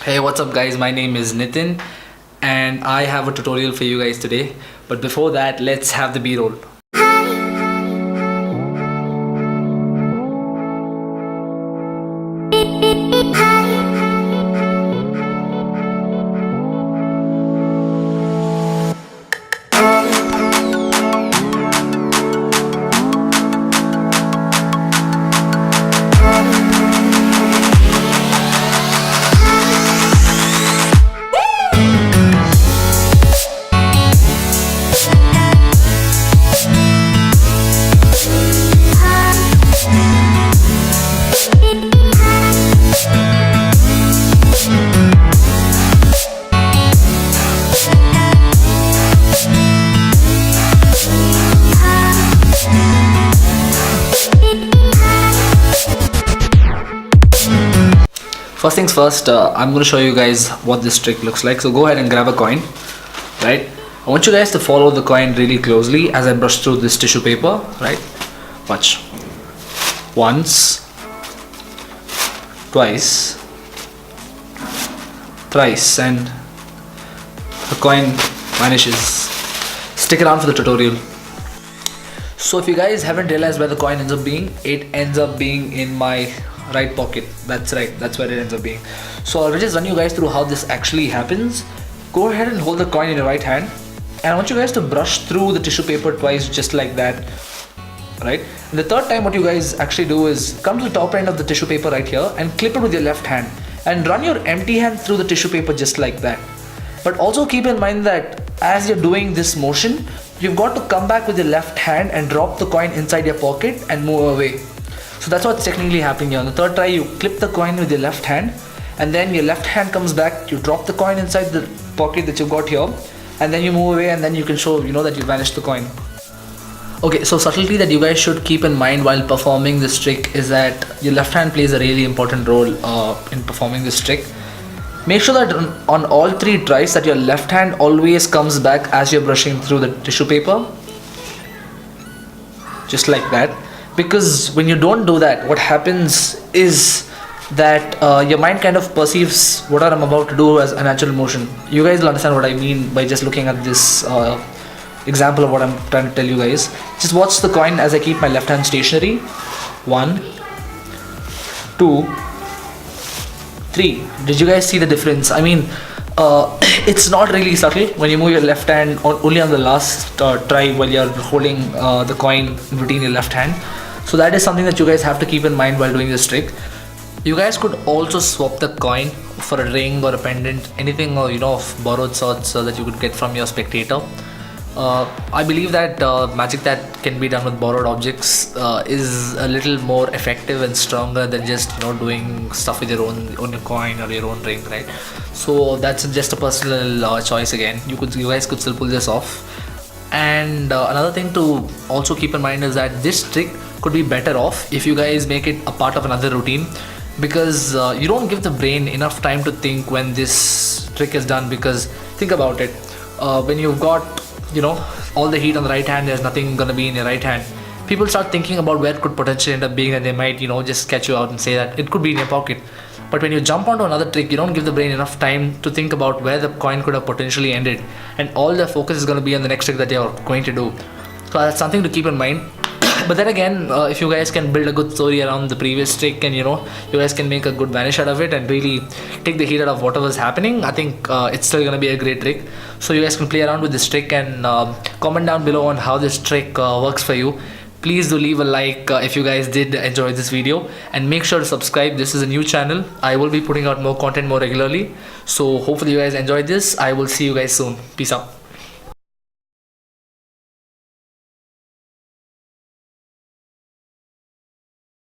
Hey, what's up guys? My name is Nitin and I have a tutorial for you guys today. But before that, let's have the B-roll. First things first, I'm going to show you guys what this trick looks like. So go ahead and grab a coin, right? I want you guys to follow the coin really closely as I brush through this tissue paper, right? Watch. Once, twice, thrice, and the coin vanishes. Stick around for the tutorial. So if you guys haven't realized where the coin ends up being, it ends up being in my right pocket. That's right, that's where it ends up being. So I'll just run you guys through how this actually happens. Go ahead and hold the coin in your right hand, and I want you guys to brush through the tissue paper twice, just like that, right? And the third time, what you guys actually do is come to the top end of the tissue paper right here and clip it with your left hand and run your empty hand through the tissue paper just like that. But also keep in mind that as you're doing this motion, you've got to come back with your left hand and drop the coin inside your pocket and move away. So that's what's technically happening here. On the third try, you clip the coin with your left hand, and then your left hand comes back, you drop the coin inside the pocket that you've got here, and then you move away, and then you can show, that you vanished the coin. Okay, so subtlety that you guys should keep in mind while performing this trick is that your left hand plays a really important role in performing this trick. Make sure that on all three tries that your left hand always comes back as you're brushing through the tissue paper. Just like that. Because when you don't do that, what happens is that your mind kind of perceives what I'm about to do as a natural motion. You guys will understand what I mean by just looking at this example of what I'm trying to tell you guys. Just watch the coin as I keep my left hand stationary. 1, 2, 3. Did you guys see the difference? I mean, it's not really subtle when you move your left hand only on the last try while you're holding the coin in between your left hand. So that is something that you guys have to keep in mind while doing this trick. You guys could also swap the coin for a ring or a pendant, anything of borrowed sorts that you could get from your spectator. I believe that magic that can be done with borrowed objects is a little more effective and stronger than just doing stuff with your own coin or your own ring, right? So that's just a personal choice. Again, you guys could still pull this off. And another thing to also keep in mind is that this trick could be better off if you guys make it a part of another routine, because you don't give the brain enough time to think when this trick is done. Because think about it, when you've got all the heat on the right hand, there's nothing gonna be in your right hand. People start thinking about where it could potentially end up being, and they might just catch you out and say that it could be in your pocket. But when you jump onto another trick, you don't give the brain enough time to think about where the coin could have potentially ended, and all the focus is going to be on the next trick that you're going to do. So that's something to keep in mind. But then again, if you guys can build a good story around the previous trick, and you guys can make a good vanish out of it and really take the heat out of whatever's happening, I think it's still going to be a great trick. So you guys can play around with this trick and comment down below on how this trick works for you. Please do leave a like if you guys did enjoy this video, and make sure to subscribe. This is a new channel. I will be putting out more content more regularly. So hopefully you guys enjoyed this. I will see you guys soon. Peace out.